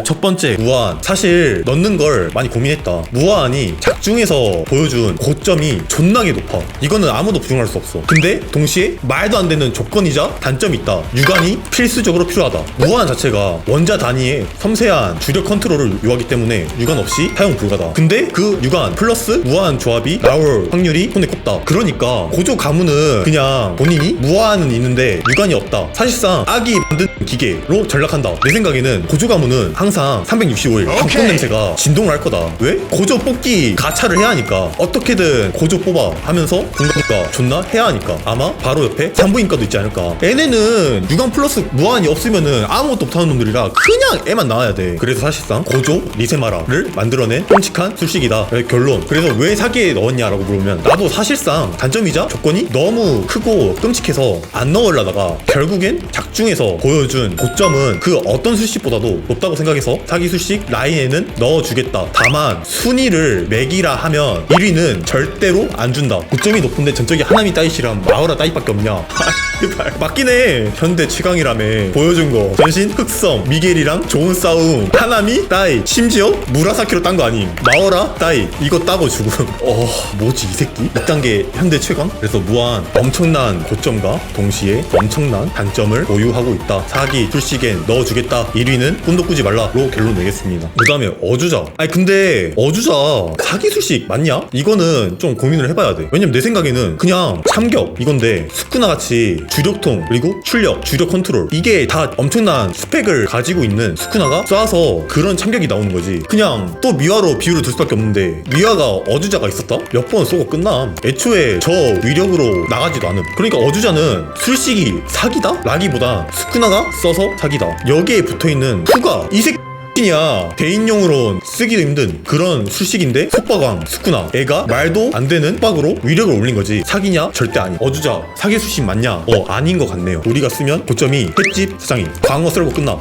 첫 번째, 무한. 사실 넣는 걸 많이 고민했다. 무한이 작중에서 보여준 고점이 존나게 높아. 이거는 아무도 부정할 수 없어. 근데 동시에 말도 안 되는 조건이자 단점이 있다. 유관이 필수적으로 필요하다. 무한 자체가 원자 단위의 섬세한 주력 컨트롤을 요하기 때문에 유관 없이 사용 불가다. 근데 그 유관 플러스 무한 조합이 나올 확률이 손에 꼽다. 그러니까 고조 가문은 그냥 본인이 무한은 있는데 유관이 없다. 사실상 악이 만든 기계로 전락한다. 내 생각에는 고조 가문은 항상 365일 방꽃 냄새가 진동을 할 거다. 왜? 고조 뽑기 가차를 해야 하니까. 어떻게든 고조 뽑아 하면서 공격과 존나 해야 하니까. 아마 바로 옆에 산부인과도 있지 않을까. 얘네는 유관 플러스 무한이 없으면은 아무것도 못하는 놈들이라 그냥 애만 나와야 돼. 그래서 사실상 고조 리세마라를 만들어낸 끔찍한 술식이다. 결론. 그래서 왜 사기에 넣었냐라고 물으면 나도 사실상 단점이자 조건이 너무 크고 끔찍해서 안 넣으려다가 결국엔 작중에서 보여준 고점은 그 어떤 술식보다도 높다고 생각해서 사기 술식 라인에는 넣어주겠다. 다만 순위를 매기라 하면 1위는 절대로 안 준다. 고점이 높은데 전적이 하나미 따이시랑 마우라 따이밖에 없냐. 맞긴 해. 현대 최강이라며 보여준 거 전신 흑성 미겔이랑 좋은 싸움 하나미 따이 심지어 무라사키로 딴 거 아님. 마오라 따이 이거 따고 죽음. 뭐지 이 새끼. 2단계 현대 최강. 그래서 무한 엄청난 고점과 동시에 엄청난 단점을 보유하고 있다. 사기 술식엔 넣어주겠다. 1위는 꿈도 꾸지 말라로 결론 내겠습니다. 그 다음에 어주자. 아니 근데 어주자 사기 술식 맞냐? 이거는 좀 고민을 해봐야 돼. 왜냐면 내 생각에는 그냥 참격 이건데 스쿠나 같이 주력통 그리고 출력 주력 컨트롤 이게 다 엄청난 스펙을 가지고 있는 스쿠나가 쏴서 그런 참격이 나오는 거지. 그냥 또 미화로 비율을 둘 수밖에 없는데 미화가 어주자가 있었다? 몇 번 쏘고 끝남. 애초에 저 위력으로 나가지도 않음. 그러니까 어주자는 술식이 사기다? 라기보다 스쿠나가 써서 사기다. 여기에 붙어있는 후가 이 새끼 야 대인용으로 쓰기도 힘든 그런 술식인데 속박왕 스쿠나 애가 말도 안 되는 속박으로 위력을 올린 거지. 사기냐? 절대 아니. 어주자 사기 술식 맞냐? 아닌 것 같네요. 우리가 쓰면 고점이 횟집 사장님 광어 썰고 끝나.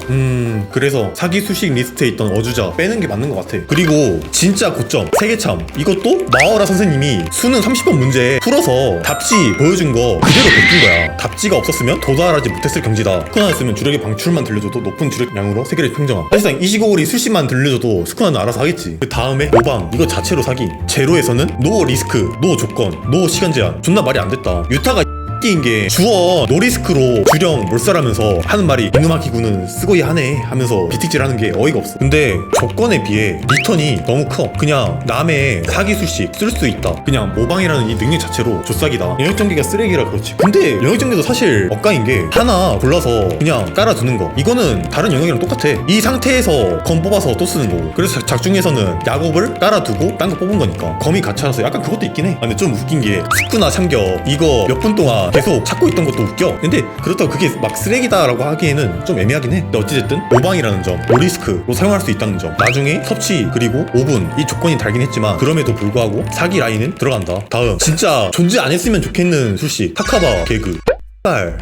그래서 사기 술식 리스트에 있던 어주자 빼는 게 맞는 것 같아. 그리고 진짜 고점 세계참 이것도 마오라 선생님이 수능 30번 문제 풀어서 답지 보여준 거 그대로 베낀 거야. 답지가 없었으면 도달하지 못했을 경지다. 스쿠나였으면 주력의 방출만 들려줘도 높은 주력량으로 세계를 평정함. 사실상 이시고리 술식만 들려줘도 스쿠나는 알아서 하겠지. 그 다음에 노방 이거 자체로 사기. 제로에서는 노 리스크 노 조건 노 시간 제한. 존나 말이 안 됐다. 유타가 인 게 주원 노리스크로 주령 몰살하면서 하는 말이 이놈아 기구는 쓰고야 하네 하면서 비틱질 하는 게 어이가 없어. 근데 조건에 비해 리턴이 너무 커. 그냥 남의 사기 술식 쓸 수 있다. 그냥 모방이라는 이 능력 자체로 조싹이다. 영역전개가 쓰레기라 그렇지. 근데 영역전개도 사실 억까인 게 하나 골라서 그냥 깔아두는 거 이거는 다른 영역이랑 똑같아. 이 상태에서 검 뽑아서 또 쓰는 거고. 그래서 작중에서는 야곱을 깔아두고 딴 거 뽑은 거니까 검이 가차라서 약간 그것도 있긴 해. 근데 좀 웃긴 게 스쿠나 참격 이거 몇 분 동안 계속 찾고 있던 것도 웃겨. 근데 그렇다고 그게 막 쓰레기다라고 하기에는 좀 애매하긴 해. 근데 어찌됐든 오방이라는 점, 노리스크로 사용할 수 있다는 점, 나중에 섭취 그리고 5분 이 조건이 달긴 했지만 그럼에도 불구하고 사기 라인은 들어간다. 다음 진짜 존재 안 했으면 좋겠는 술식 타카바 개그.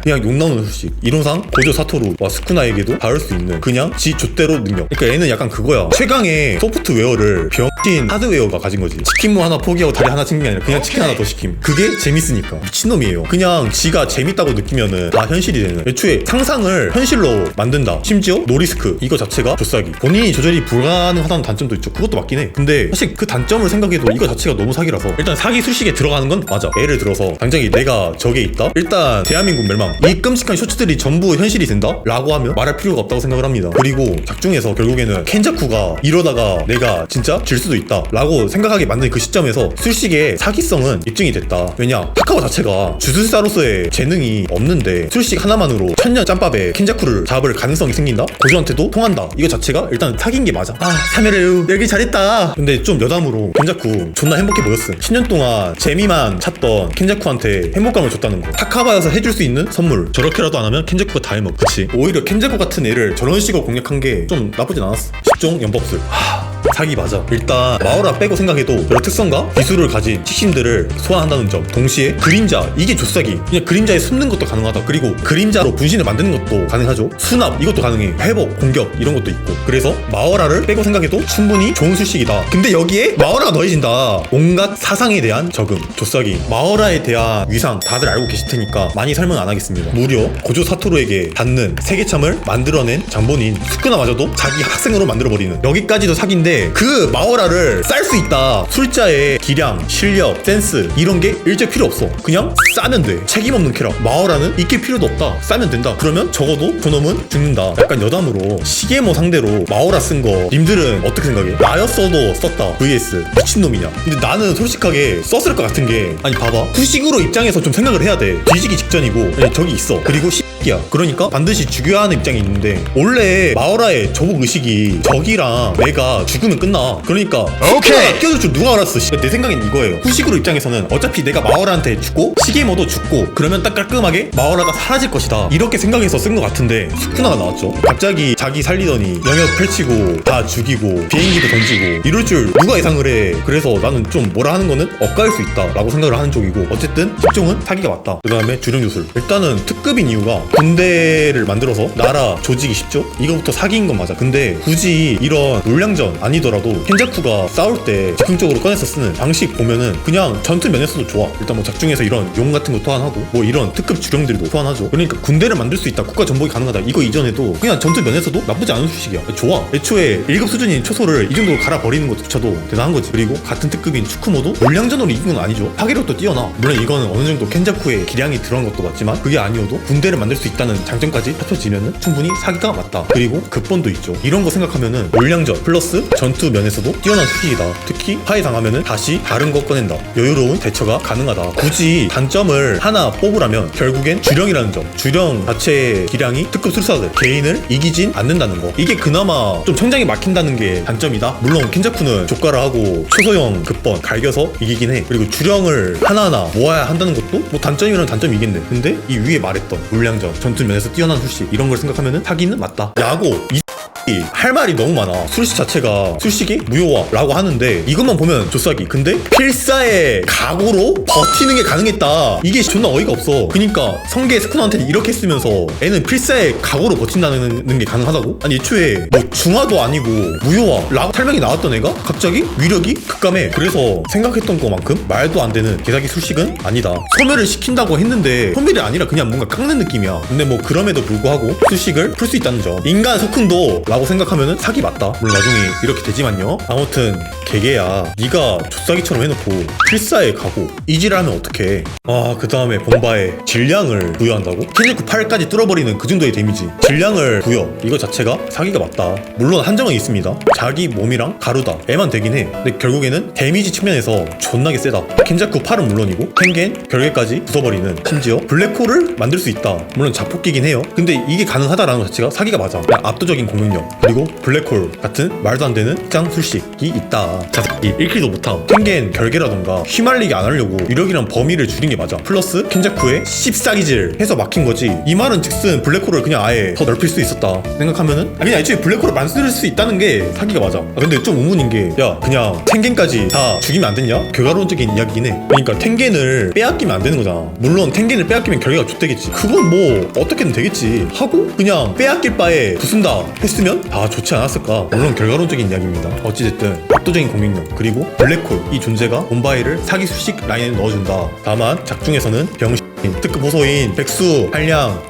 그냥 욕 나오는 술식. 이론상 고조 사토루와 스쿠나에게도 닿을 수 있는 그냥 지 좆대로 능력. 그러니까 얘는 약간 그거야. 최강의 소프트웨어를 병신 하드웨어가 가진 거지. 치킨무 하나 포기하고 다리 하나 챙긴 게 아니라 그냥 치킨 하나 더 시킴. 그게 재밌으니까. 미친놈이에요. 그냥 지가 재밌다고 느끼면은 다 현실이 되는. 애초에 상상을 현실로 만든다. 심지어 노리스크 이거 자체가 조싸기. 본인이 조절이 불가능하다는 단점도 있죠. 그것도 맞긴 해. 근데 사실 그 단점을 생각해도 이거 자체가 너무 사기라서 일단 사기 술식에 들어가는 건 맞아. 예를 들어서 당장에 내가 적에 있다? 일단 대한민국 멸망. 이 끔찍한 쇼츠들이 전부 현실이 된다? 라고 하면 말할 필요가 없다고 생각을 합니다. 그리고 작중에서 결국에는 켄자쿠가 이러다가 내가 진짜 질 수도 있다 라고 생각하게 만든 그 시점에서 술식의 사기성은 입증이 됐다. 왜냐? 타카와 자체가 주술사로서의 재능이 없는데 술식 하나만으로 천년 짬밥에 켄자쿠를 잡을 가능성이 생긴다? 고조한테도 통한다. 이거 자체가 일단 사기인 게 맞아. 사메레우 열기 잘했다. 근데 좀 여담으로 켄자쿠 존나 행복해 보였음. 10년 동안 재미만 찾던 켄자쿠한테 행복감을 줬다는 거. 타카바여서 해줄 수 있는 선물. 저렇게라도 안 하면 켄자쿠가 다 해먹. 그치? 오히려 켄자쿠 같은 애를 저런 식으로 공략한 게 좀 나쁘진 않았어. 10종 연법술. 사기 맞아. 일단 마오라 빼고 생각해도 여러 특성과 기술을 가진 식신들을 소환한다는 점, 동시에 그림자, 이게 조싸기. 그냥 그림자에 숨는 것도 가능하다. 그리고 그림자로 분신을 만드는 것도 가능하죠. 수납, 이것도 가능해. 회복, 공격, 이런 것도 있고. 그래서 마오라를 빼고 생각해도 충분히 좋은 술식이다. 근데 여기에 마오라가 더해진다. 온갖 사상에 대한 적응, 조싸기. 마오라에 대한 위상 다들 알고 계실 테니까 많이 설명 안 하겠습니다. 무려 고조 사토루에게 닿는 세계참을 만들어낸 장본인 스쿠나마저도 자기 학생으로 만들어버리는, 여기까지도 사기인데 그 마오라를 쌀 수 있다. 술자의 기량, 실력, 센스 이런 게 일절 필요 없어. 그냥 싸면 돼. 책임 없는 캐락. 마오라는 익힐 필요도 없다. 싸면 된다. 그러면 적어도 그놈은 죽는다. 약간 여담으로 시게모 상대로 마오라 쓴 거 님들은 어떻게 생각해? 나였어도 썼다 vs 미친놈이냐? 근데 나는 솔직하게 썼을 것 같은 게, 아니 봐봐, 후식으로 입장에서 좀 생각을 해야 돼. 뒤지기 직전이고, 아니, 저기 있어. 그리고 야, 그러니까 반드시 죽여야 하는 입장이 있는데, 원래 마오라의 저복 의식이 적이랑 내가 죽으면 끝나. 그러니까 오케이 끼워줄 줄 누가 알았어. 내 생각엔 이거예요. 후식으로 입장에서는 어차피 내가 마오라한테 죽고 시게모도 죽고 그러면 딱 깔끔하게 마오라가 사라질 것이다, 이렇게 생각해서 쓴 것 같은데 스쿠나가 나왔죠. 갑자기 자기 살리더니 영역 펼치고 다 죽이고 비행기도 던지고 이럴 줄 누가 예상을 해. 그래서 나는 좀 뭐라 하는 거는 엇갈 수 있다 라고 생각을 하는 쪽이고, 어쨌든 집중은 사기가 맞다. 그 다음에 주령 요술. 일단은 특급인 이유가 군대를 만들어서 나라 조직이 쉽죠? 이거부터 사기인 건 맞아. 근데 굳이 이런 물량전 아니더라도 켄자쿠가 싸울 때 즉흥적으로 꺼내서 쓰는 방식 보면은 그냥 전투 면에서도 좋아. 일단 뭐 작중에서 이런 용 같은 거 소환하고 뭐 이런 특급 주령들도 소환하죠. 그러니까 군대를 만들 수 있다, 국가 전복이 가능하다, 이거 이전에도 그냥 전투 면에서도 나쁘지 않은 수식이야. 좋아. 애초에 1급 수준인 초소를 이 정도로 갈아버리는 것조차도 대단한 거지. 그리고 같은 특급인 추크모도 물량전으로 이긴 건 아니죠. 파괴력도 뛰어나. 물론 이거는 어느 정도 켄자쿠의 기량이 들어간 것도 맞지만 그게 아니어도 군대를 만들 수 있다는 장점까지 합쳐지면은 충분히 사기가 맞다. 그리고 급본도 있죠. 이런 거 생각하면은 물량전 플러스 전투 면에서도 뛰어난 수식이다. 특히 파괴 당하면은 다시 다른 거 꺼낸다. 여유로운 대처가 가능하다. 굳이 단점을 하나 뽑으라면 결국엔 주령이라는 점. 주령 자체의 기량이 특급 술사들 개인을 이기진 않는다는 거. 이게 그나마 좀 성장이 막힌다는 게 단점이다. 물론 켄자쿠는 조가를 하고 초소형 급본 갈겨서 이기긴 해. 그리고 주령을 하나하나 모아야 한다는 것도 뭐 단점이라는 단점이겠네. 근데 이 위에 말했던 물량전, 전투 면에서 뛰어난 술식, 이런 걸 생각하면은 사기는 맞다. 야고 할 말이 너무 많아. 술식 자체가 술식이 무효화라고 하는데 이것만 보면 조싸기. 근데 필사의 각오로 버티는 게 가능했다. 이게 존나 어이가 없어. 그니까 성계 스쿠나한테 이렇게 쓰면서 애는 필사의 각오로 버틴다는 게 가능하다고? 아니 애초에 뭐 중화도 아니고 무효화라고 설명이 나왔던 애가 갑자기 위력이 급감해. 그래서 생각했던 것만큼 말도 안 되는 개사기 술식은 아니다. 소멸을 시킨다고 했는데 소멸이 아니라 그냥 뭔가 깎는 느낌이야. 근데 뭐 그럼에도 불구하고 술식을 풀 수 있다는 점. 인간 소큰도 라고 생각하면은 사기 맞다. 물론 나중에 이렇게 되지만요. 아무튼 개개야, 네가 조싸기처럼 해놓고 필사에 가고 이지랄하면 어떡해. 그 다음에 본바에 질량을 부여한다고? 켄자쿠 8까지 뚫어버리는 그 정도의 데미지, 질량을 부여, 이거 자체가 사기가 맞다. 물론 한정은 있습니다. 자기 몸이랑 가루다 애만 되긴 해. 근데 결국에는 데미지 측면에서 존나게 세다. 켄자쿠 8은 물론이고 텐겐 결계까지 부숴버리는, 심지어 블랙홀을 만들 수 있다. 물론 자폭기긴 해요. 근데 이게 가능하다라는 것 자체가 사기가 맞아. 그냥 압도적인 공격력, 그리고 블랙홀 같은 말도 안 되는 짱 술식이 있다. 자석이 1킬도 못함. 텐겐 결계라던가 휘말리게 안 하려고 위력이랑 범위를 줄인 게 맞아. 플러스 켄자쿠의 씹사기질 해서 막힌 거지. 이 말은 즉슨 블랙홀을 그냥 아예 더 넓힐 수 있었다 생각하면은, 그냥 애초에 블랙홀을 만들 수 있다는 게 사기가 맞아. 근데 좀 의문인 게, 야 그냥 텐겐까지 다 죽이면 안 되냐? 결과론적인 이야기긴 해. 그러니까 텐겐을 빼앗기면 안 되는 거잖아. 물론 텐겐을 빼앗기면 결계가 좋대겠지. 그건 뭐 어떻게든 되겠지 하고 그냥 빼앗길 바에 부순다 했으면 다 좋지 않았을까. 물론 결과론적인 이야기입니다. 어찌됐든 압도적인 공격력 그리고 블랙홀, 이 존재가 본바이를 사기 수식 라인에 넣어준다. 다만 작중에서는 병신 특급 호소인 백수, 한량